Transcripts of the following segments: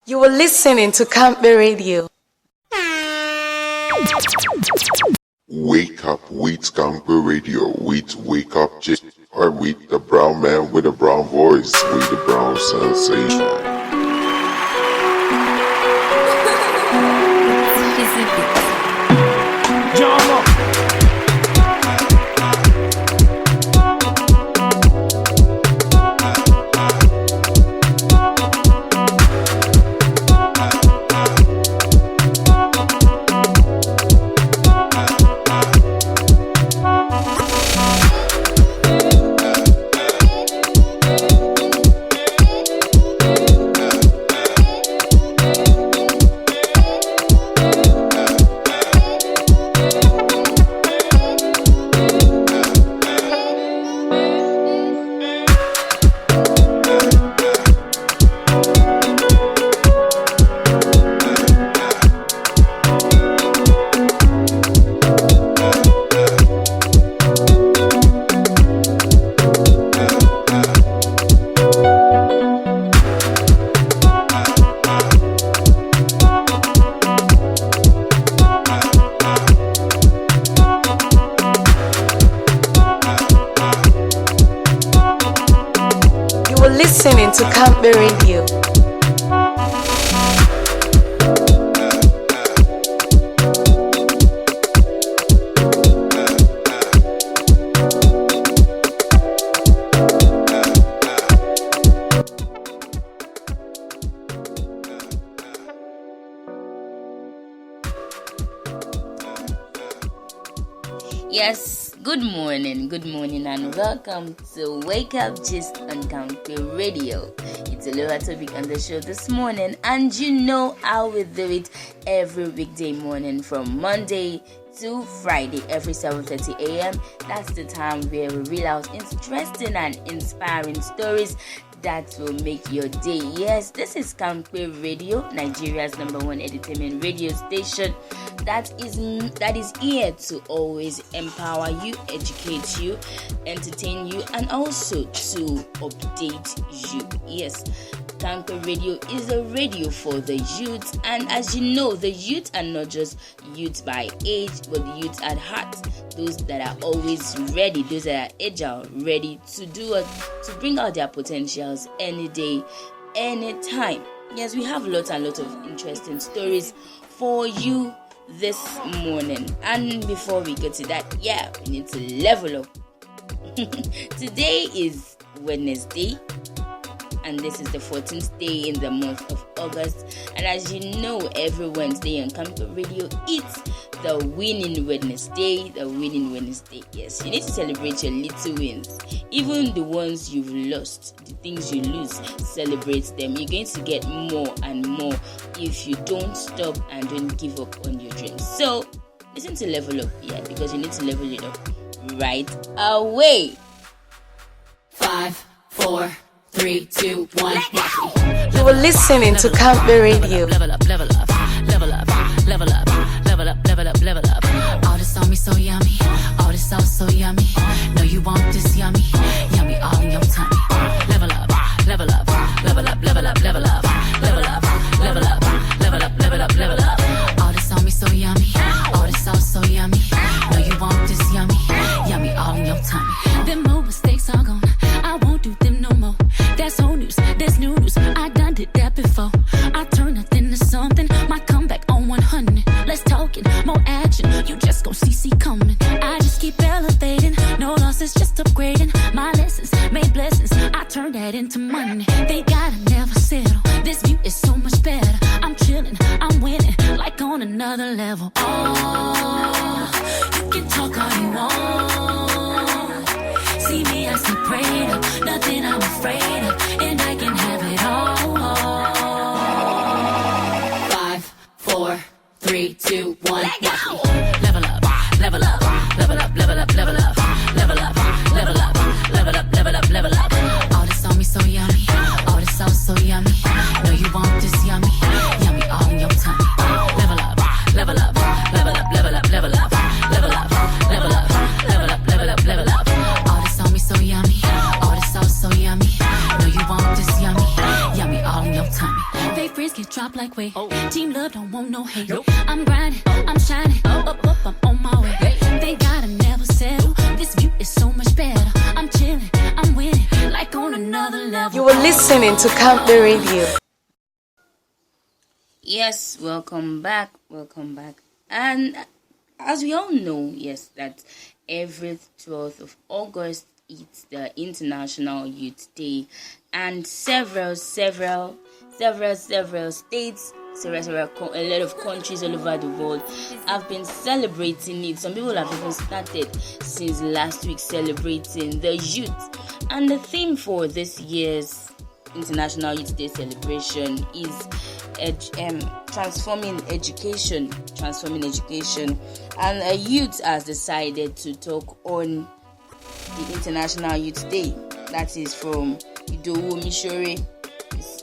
You were listening to Campbell Radio. Wake up with Campbell Radio, with Wake Up Gist, or with the brown man with a brown voice, with the brown sensation. Listening to Campbell Radio. Yes, good morning, and welcome to Wake Up Gist on Campbell Radio. It's a lower topic on the show this morning, and you know how we do it every weekday morning from Monday to Friday, every 7:30 a.m. That's the time where we reel out interesting and inspiring stories that will make your day. Yes, this is Campbell Radio, Nigeria's #1 entertainment radio station that is here to always empower you, educate you, entertain you, and also to update you. Yes, Campbell Radio is a radio for the youth, and as you know, the youth are not just youth by age, but the youth at heart. Those that are always ready, those that are agile, ready to to bring out their potentials any day, anytime. Yes, we have lots and lots of interesting stories for you this morning. And before we get to that, we need to level up. Today is Wednesday, and this is the 14th day in the month of August. And as you know, every Wednesday on Campbell Radio, it's the winning Wednesday. Yes, you need to celebrate your little wins, even the ones you've lost, the things you lose. Celebrate them. You're going to get more and more if you don't stop and don't give up on your dreams. So listen to Level Up, because you need to level it up right away. 5, 4, 3, 2, 1. You were listening to Campbell Radio. Level up, level up, level up, level up, level up, level up, level up. All this on me so yummy, all this sauce so yummy. No, you want this yummy, yummy all in your tummy. Level up, level up, level up, level up, level up, level up, level up, level up, level up, level up. All this on me so yummy, all this sauce so yummy. No, you want this yummy, yummy all in your tummy. Them more mistakes are gone, I won't do them no more. That's old news, that's new news. I done did that before. I turn nothing to something. My comeback on 100. Let's talk it, more action. You just gon' see coming. I just keep elevating. No losses, just upgrading. My lessons made blessings. I turn that into money. They gotta never settle. This view is so much better. I'm chilling, I'm winning, like on another level. Oh, you can talk all you want. See me as the prayed up, nothing I'm afraid of, and I can have it all. 5, 4, 3, 2, 1. Level up, level up, level up, level up, level up, level up, level up, level up, level up, level up. All this on me so yummy, all this sauce so yummy. No, you want this yummy, yummy all in your tummy. Level up, level up, level up, level up, level up, level up, level up, level up, level up, level up. All this on me so yummy, all this sauce so yummy. No, you want this yummy, yummy all in your tummy. Fake friends get dropped stop like wait. Team love don't want no hate. I'm grinding, I'm shining, up, I'm on my way. Thank God I never settle. This view is so much better. I'm chilling, I'm winning, like on another level. You are listening to Camp Radio. Yes, welcome back. And as we all know, yes, that every 12th of August it's the International Youth Day, and several states, a lot of countries all over the world have been celebrating it. Some people have even started since last week celebrating the youth. And the theme for this year's International Youth Day celebration is transforming education. And a youth has decided to talk on the International Youth Day. That is from Idowu Mishore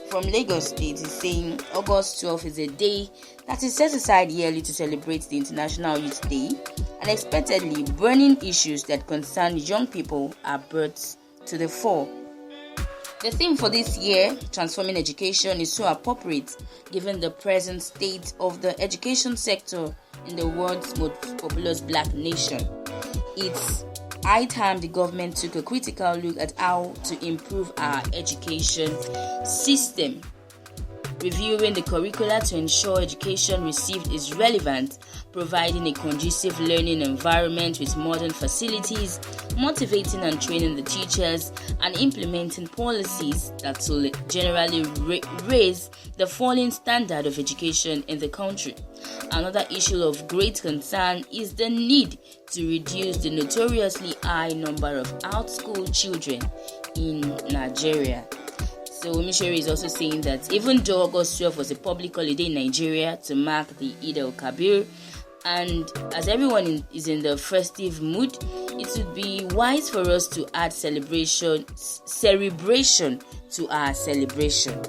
from Lagos State. Is saying August 12th is a day that is set aside yearly to celebrate the International Youth Day. Unexpectedly, burning issues that concern young people are brought to the fore. The theme for this year, Transforming Education, is so appropriate given the present state of the education sector in the world's most populous black nation. It's high time the government took a critical look at how to improve our education system. Reviewing the curricula to ensure education received is relevant, providing a conducive learning environment with modern facilities, motivating and training the teachers, and implementing policies that will generally raise the falling standard of education in the country. Another issue of great concern is the need to reduce the notoriously high number of out-school children in Nigeria. So Mishori is also saying that even though August 12 was a public holiday in Nigeria to mark the Eid al-Kabir, and as everyone is in the festive mood, it would be wise for us to add celebration to our celebration.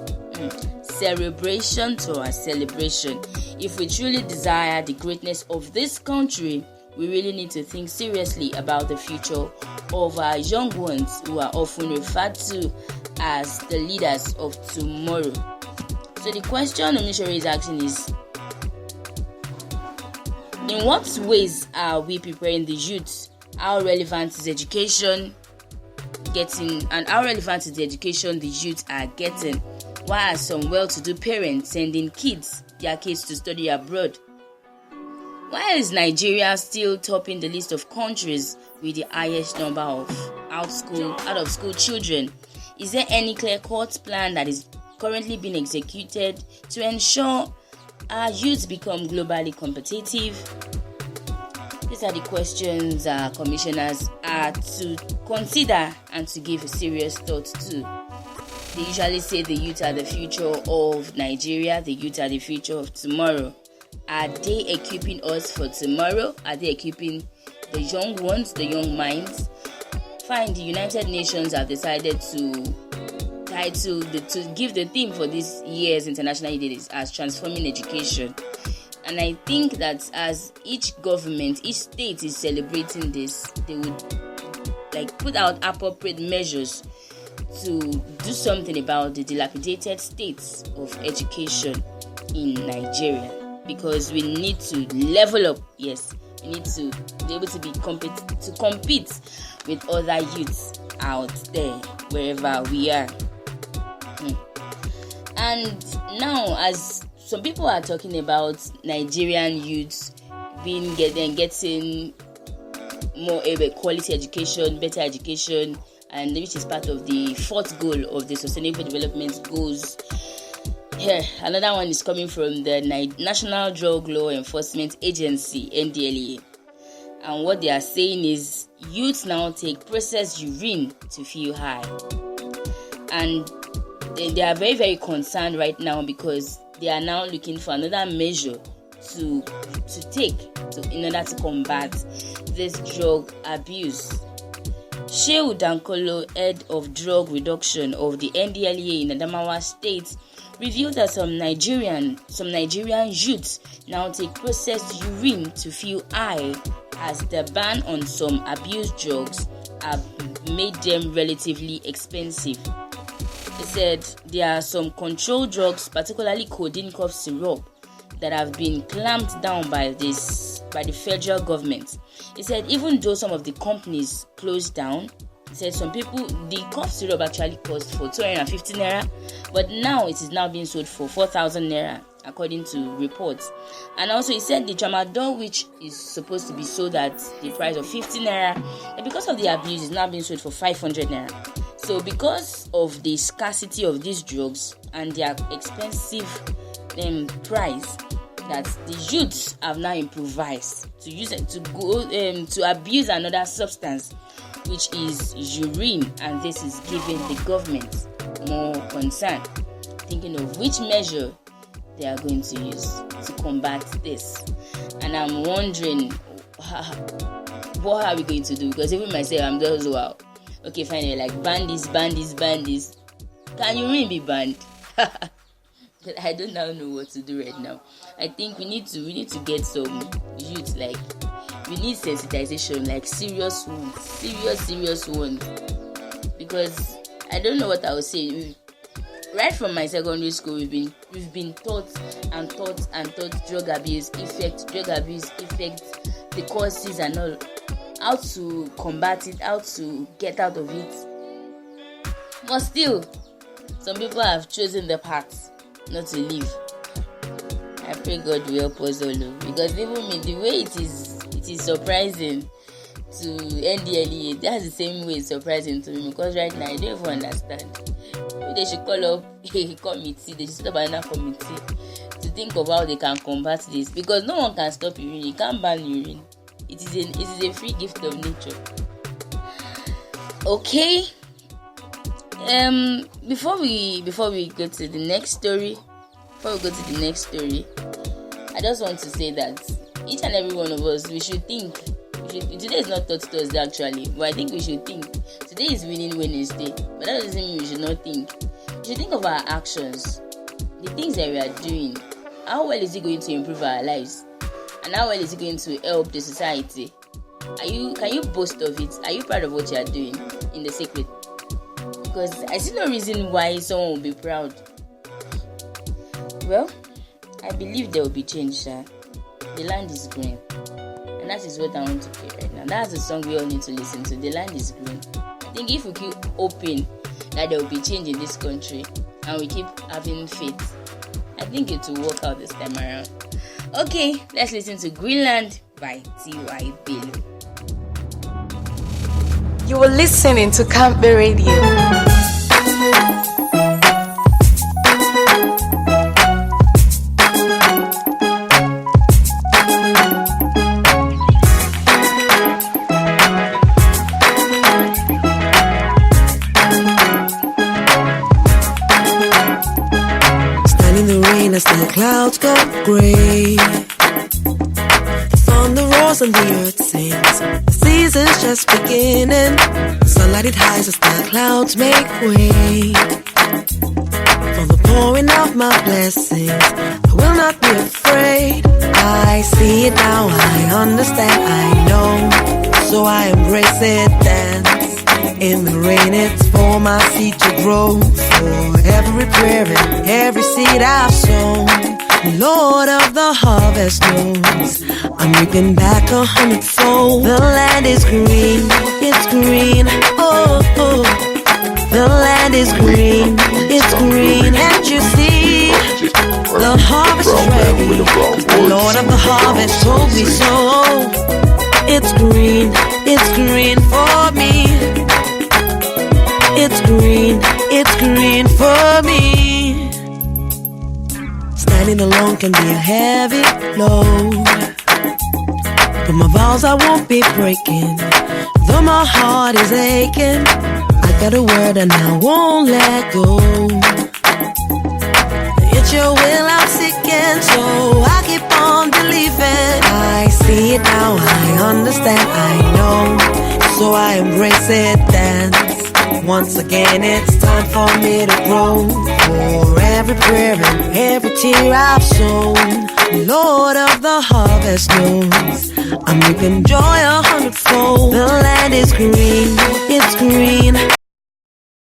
Celebration to our celebration. If we truly desire the greatness of this country, we really need to think seriously about the future of our young ones who are often referred to as the leaders of tomorrow. So the question Omishore is asking is, in what ways are we preparing the youth? How relevant is education getting, and how relevant is the education the youth are getting? Why are some well-to-do parents sending their kids to study abroad? Why is Nigeria still topping the list of countries with the highest number of out-of-school children? Is there any clear-cut plan that is currently being executed to ensure our youth become globally competitive? These are the questions our commissioners are to consider and to give a serious thought to. They usually say the youth are the future of Nigeria, the youth are the future of tomorrow. Are they equipping us for tomorrow? Are they equipping the young ones, the young minds? Fine, the United Nations have decided to give the theme for this year's International Youth Day as Transforming Education. And I think that as each government, each state is celebrating this, they would put out appropriate measures to do something about the dilapidated states of education in Nigeria. Because we need to level up. Yes, we need to be able to compete with other youths out there wherever we are. And now, as some people are talking about Nigerian youths getting more quality education, better education, and which is part of the fourth goal of the Sustainable Development Goals. Here, another one is coming from the National Drug Law Enforcement Agency, NDLEA. And what they are saying is youths now take processed urine to feel high. And they are very, very concerned right now because they are now looking for another measure to take in order to combat this drug abuse. Shehu Dankolo, head of drug reduction of the NDLEA in Adamawa State, revealed that some Nigerian youths now take processed urine to feel high, as the ban on some abused drugs have made them relatively expensive. He said there are some controlled drugs, particularly codeine cough syrup, that have been clamped down by the federal government. He said even though some of the companies closed down, he said some people, the cough syrup actually cost for 250 naira, but now it is now being sold for 4,000 naira according to reports. And also he said the tramadol, which is supposed to be sold at the price of 50 naira, and because of the abuse is now being sold for 500 naira. So because of the scarcity of these drugs and their expensive price, that the youths have now improvised to use it to go to abuse another substance, which is urine, and this is giving the government more concern, thinking of which measure they are going to use to combat this. And I'm wondering, what are we going to do? Because even myself, I'm just wow. Okay, fine, like ban this. Can urine be banned? But I don't now know what to do right now. I think we need to get some youth, like we need sensitization, like serious ones. Because I don't know what I would say. Right from my secondary school, we've been taught drug abuse effect, the causes and all, how to combat it, how to get out of it. But still, some people have chosen the path not to live. I pray God will help us all, because even me, the way it is surprising to NDLEA, that's the same way it's surprising to me, because right now I don't even understand. They should call up a committee, they should set up another committee to think of how they can combat this, because no one can stop urine. You can't ban urine. It is a free gift of nature. Okay. Before we go to the next story, I just want to say that each and every one of us, we should think. Today is not Thought Thursday actually, but I think we should think. Today is Winning Wednesday, but that doesn't mean we should not think. We should think of our actions, the things that we are doing. How well is it going to improve our lives, and how well is it going to help the society? Can you boast of it? Are you proud of what you are doing in the secret? Because I see no reason why someone will be proud. Well, I believe there will be change, sir. The land is green. And that is what I want to play right now. That's the song we all need to listen to. The land is green. I think if we keep hoping that there will be change in this country and we keep having faith, I think it will work out this time around. Okay, let's listen to Greenland by T.Y. Bello. You are listening to Campe Radio. As the clouds go gray, the thunder roars and the earth sings. The season's just beginning. Sunlight it hides as the clouds make way for the pouring of my blessings. I will not be afraid. I see it now, I understand, I know, so I embrace it. Dance in the rain, it's for my seed to grow. For every prayer and every seed I've sown, the Lord of the harvest knows I'm reaping back 100-fold. The land is green, it's green, oh, oh. The land is green, it's green, and you see the harvest is ready. The Lord of the harvest told me so. It's green for me. It's green for me. Standing alone can be a heavy load, but my vows I won't be breaking. Though my heart is aching, I got a word and I won't let go. It's your will I'm seeking, so I keep on believing. I see it now, I understand, I know, so I embrace it. Dance once again, it's time for me to grow. For every prayer and every tear I've sown, Lord of the harvest knows I'm reaping joy 100-fold. The land is green, it's green,